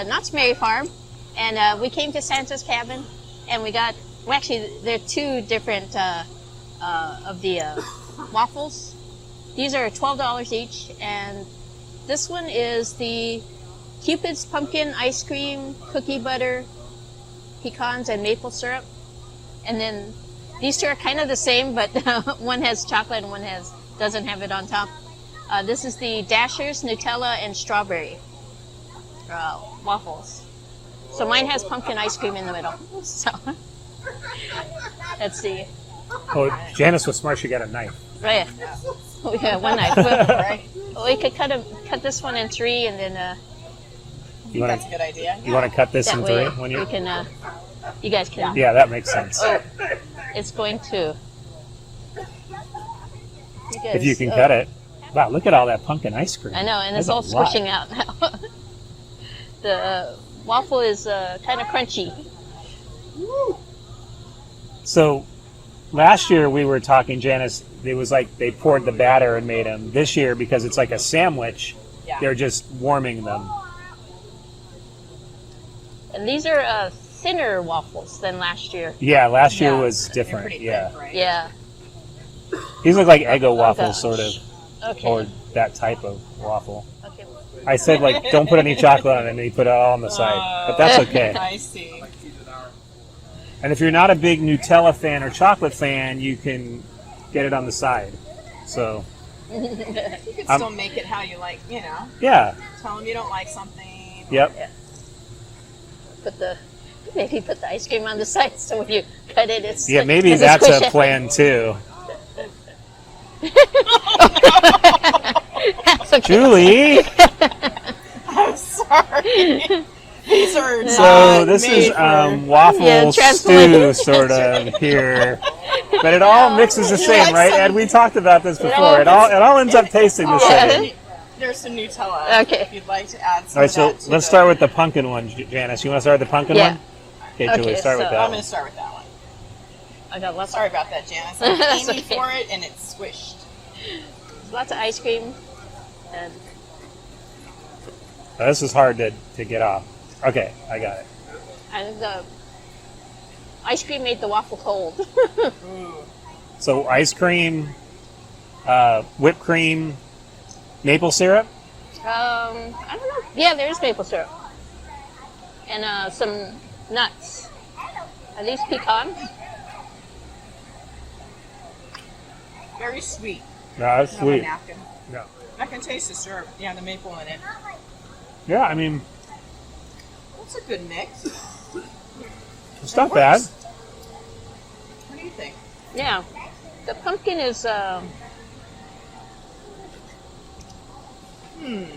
Knott's Merry Farm, and we came to Santa's cabin, and we got. Well, actually, there are two different of the waffles. These are $12 each, and this one is the Cupid's pumpkin ice cream, cookie butter, pecans, and maple syrup. And then these two are kind of the same, but one has chocolate and one doesn't have it on top. This is the Dashers, Nutella, and strawberry waffles. So mine has pumpkin ice cream in the middle. So let's see. Oh, Janice was smart. She got a knife. Right. We got one knife. Right. We could cut this one in three, and then. That's a good idea. You want to cut this that in way three? we can. You guys can. Yeah, that makes sense. Oh, it's going to. If you can cut it. Wow, look at all that pumpkin ice cream. I know, and it's That's all a lot. squishing out now. The waffle is kind of crunchy. So last year we were talking, Janice, it was like they poured the batter and made them. This year, because it's like a sandwich, they're just warming them. And these are thinner waffles than last year. Yeah, last year was different. Pretty Yeah. thick, right? Yeah. These look like Eggo waffles, gosh. sort of. Okay. Or that type of waffle. Okay. I said, like, don't put any chocolate on it, and he put it all on the side. But that's okay. I see. And if you're not a big Nutella fan or chocolate fan, you can get it on the side. So, You can still make it how you like, yeah. Tell them you don't like something. Yep. Yeah. Maybe put the ice cream on the side so when you cut it, it's Yeah, maybe that's a plan, too. That's okay. Julie! I'm sorry. These are So this made is for- waffle stew, transplanted. sort of, here. But it all mixes the same, like right? some- And we talked about this before. It all ends up tasting the same. There's some Nutella. Okay. If you'd like to add some All right, of so that to let's the- start with the pumpkin one, Janice. You want to start with the pumpkin Yeah. one? Okay, Julie, Okay, start with so that I'm one. going to start with that one. I got lots Sorry about that, Janice. I'm That's aiming okay. for it, and it's squished. of ice cream. And Oh, this is hard to get off. Okay, I got it. the ice cream made the waffle cold. So ice cream, whipped cream, maple syrup. I don't know. Yeah, there's maple syrup. And some nuts. Are these pecans? Very sweet. No, that's Have a sweet. napkin. No. I can taste the syrup. Yeah, the maple in it. Yeah, I mean, That's a good mix. it's not bad. What do you think? Yeah. The pumpkin is, does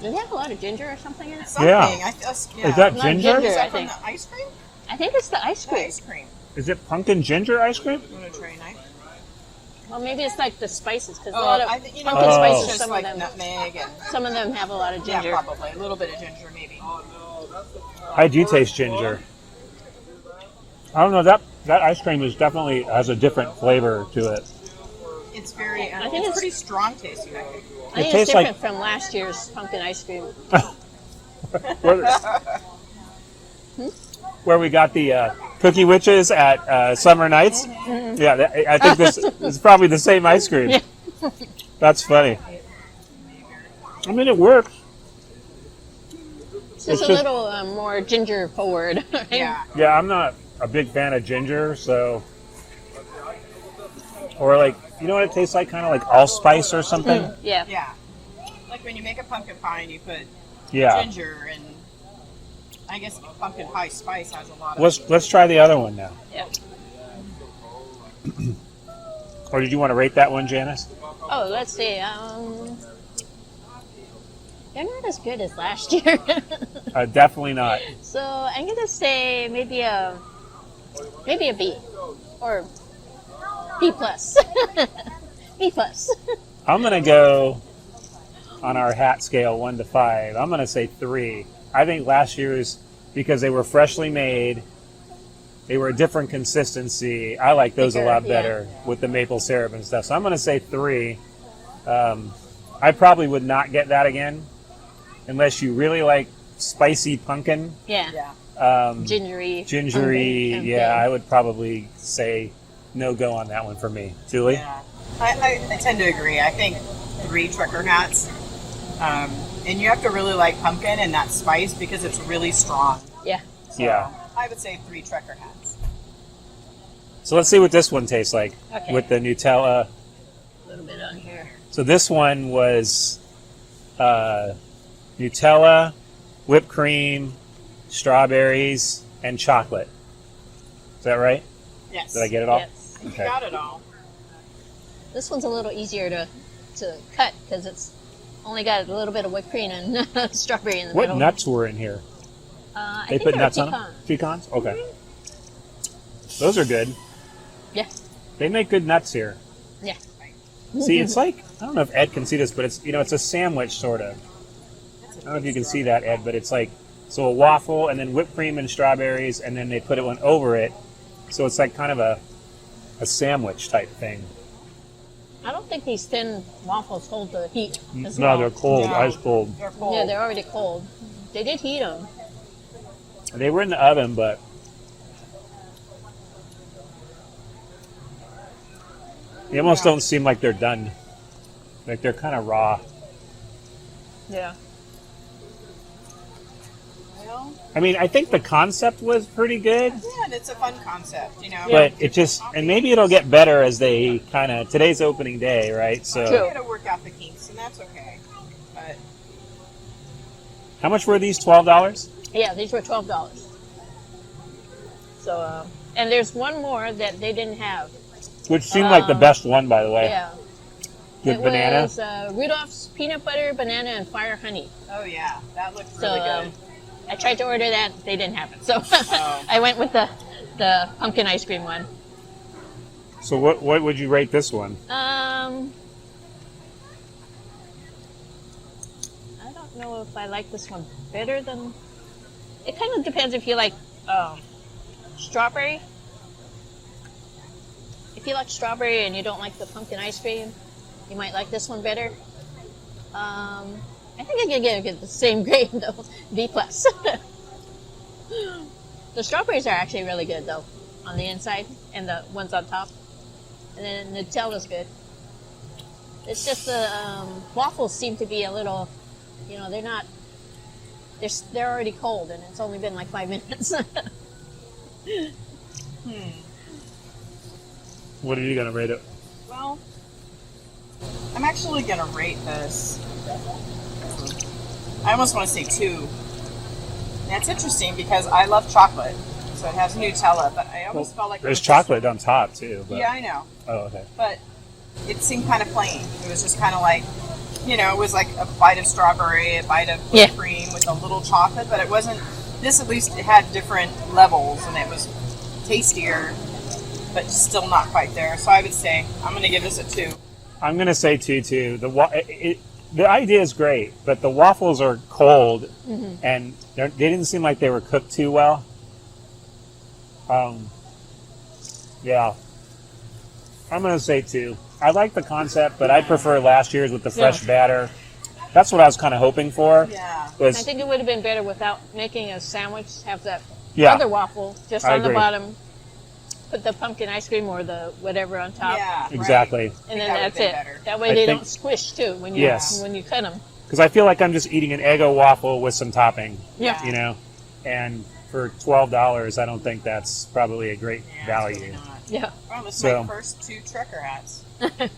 it have a lot of ginger or something in it? Something. Yeah. Yeah. Is that Not ginger? ginger. Is I that from think. the ice cream? I think it's the ice cream. Ice cream. Is it pumpkin ginger ice cream? You want to try a knife? Well, maybe it's like the spices, because a Oh, lot of I think, pumpkin Oh. spices, just some like of them, nutmeg and some of them have a lot of ginger. yeah, probably a little bit of ginger, maybe. I do taste ginger. I don't know, that ice cream is definitely has a different flavor to it. It's very. I think it's it's- pretty strong tasting. I think. I think It it's tastes different like- from last year's pumpkin ice cream. Where we got the cookie witches at Summer Nights. Yeah, I think this is probably the same ice cream. Yeah. That's funny. I mean, it works. It's It's just a just- little more ginger forward. Right? Yeah. Yeah, I'm not a big fan of ginger, so... Or like, you know what it tastes like? Kind of like allspice or something? Yeah. Yeah. Like when you make a pumpkin pie and you put Yeah. ginger and I guess pumpkin pie spice has a lot of. Let's try the other one now. Yeah. Or did you want to rate that one, Janice? Oh, let's see. They're not as good as last year. Definitely not. So I'm gonna say maybe a B or B plus. B plus. I'm going to go on our hat scale 1 to 5. I'm going to say 3. I think last year's, because they were freshly made, they were a different consistency. I like those a Thicker, lot yeah. better with the maple syrup and stuff. So I'm going to say 3. I probably would not get that again unless you really like spicy pumpkin. Yeah. Yeah. Gingery. Gingery. Yeah, I would probably say no go on that one for me. Julie? Yeah. I tend to agree. I think 3 trucker hats. And you have to really like pumpkin and that spice because it's really strong. Yeah. So Yeah. I would say 3 trucker hats. So let's see what this one tastes like Okay. with the Nutella. A little bit on here. So this one was Nutella, whipped cream, strawberries, and chocolate. Is that right? Yes. Did I get it all? Yes. You Okay. got it all. This one's a little easier to cut because it's only got a little bit of whipped cream and strawberry in the What middle. nuts were in here? I They think put they're nuts on them? pecans. Pecans? Okay. Those are good. Yeah. They make good nuts here. Yeah. See, it's like, I don't know if Ed can see this, but it's, it's a sandwich sort of. I don't know if you can see that, Ed, but it's like, so a waffle and then whipped cream and strawberries, and then they put one over it. So it's like kind of a sandwich type thing. I don't think these thin waffles hold the heat as No, well. they're cold, No. ice cold. They're cold. Yeah, they're already cold. They did heat them. They were in the oven, but they almost don't seem like they're done. Like they're kind of raw. Yeah. Well, I mean, I think the concept was pretty good, yeah, and it's a fun concept, but it just, and maybe it'll get better as they kind of, today's opening day, right? So, True. You gotta work out the kinks, and that's okay. But how much were these? $12? Yeah, these were $12. So, and there's one more that they didn't have. Which seemed like the best one, by the way. Yeah. With It banana. was Rudolph's peanut butter, banana, and fire honey. oh yeah, that looked So really good. I tried to order that. They didn't have it. So Oh. I went with the pumpkin ice cream one. So what would you rate this one? I don't know if I like this one better than... It kind of depends if you like strawberry. If you like strawberry and you don't like the pumpkin ice cream, you might like this one better. I think I can get the same grade though, B+. The strawberries are actually really good though, on the inside, and the ones on top. And then Nutella's good. It's just the waffles seem to be a little, they're not. They're already cold, and it's only been like 5 minutes. What are you going to rate it? Well, I'm actually gonna rate this. I almost want to say 2. That's interesting because I love chocolate, so it has Nutella, but I almost felt like There's it was chocolate on top, too. But, Yeah, I know, Oh, okay. but it seemed kind of plain. It was just kind of like, it was like a bite of strawberry, a bite of whipped Yeah. cream with a little chocolate, but it wasn't. This at least it had different levels, and it was tastier, but still not quite there. So I would say I'm going to give this a 2. I'm going to say 2, too. The idea is great, but the waffles are cold, and they didn't seem like they were cooked too well. Yeah. I'm going to say 2. I like the concept, but I prefer last year's with the fresh batter. That's what I was kind of hoping for. Yeah. I Was, think it would have been better without making a sandwich. Have that Yeah. other waffle just I on the agree. bottom. Put the pumpkin ice cream or the whatever on top. Yeah. exactly. And then that that's would've it. been better. That way I they think- don't squish too when you Yes. when you cut them. Because I feel like I'm just eating an Eggo waffle with some topping, Yeah. And for $12, I don't think that's probably a great Yeah, value. absolutely not. Yeah. Well, this is So- my first 2 trucker hats.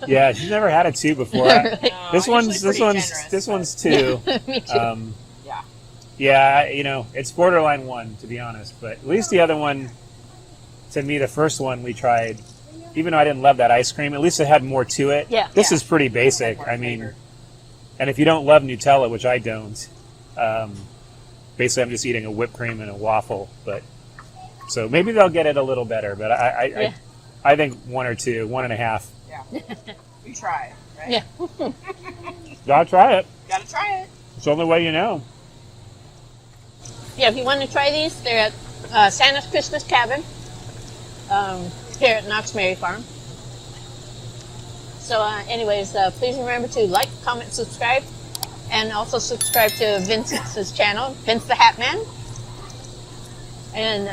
Yeah, she's never had a 2 before. No, This I'm usually one's pretty generous, this but- one's 2. Me too. Yeah. Yeah, it's borderline 1 to be honest, but at least the other one, to me, the first one we tried, even though I didn't love that ice cream, at least it had more to it. Yeah. This Yeah. is pretty basic. More I mean, flavor. and if you don't love Nutella, which I don't, basically I'm just eating a whipped cream and a waffle. But so maybe they'll get it a little better. But I think 1 or 2, 1.5. Yeah. We tried, right? Yeah. Gotta try it. Gotta try it. It's the only way you know. Yeah, if you want to try these, they're at Santa's Christmas Cabin here at Knott's Merry Farm. So anyways, please remember to like, comment, subscribe, And also subscribe to Vince's channel, Vincethehatman. And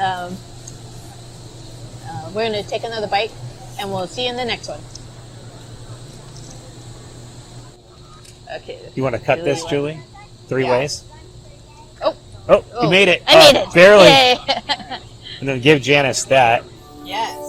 we're going to take another bite, and we'll see you in the next one. Okay. You want to cut this, Julie? Three ways? Oh, you made it. I made it. Barely. Yay. And then give Janice that. Yes.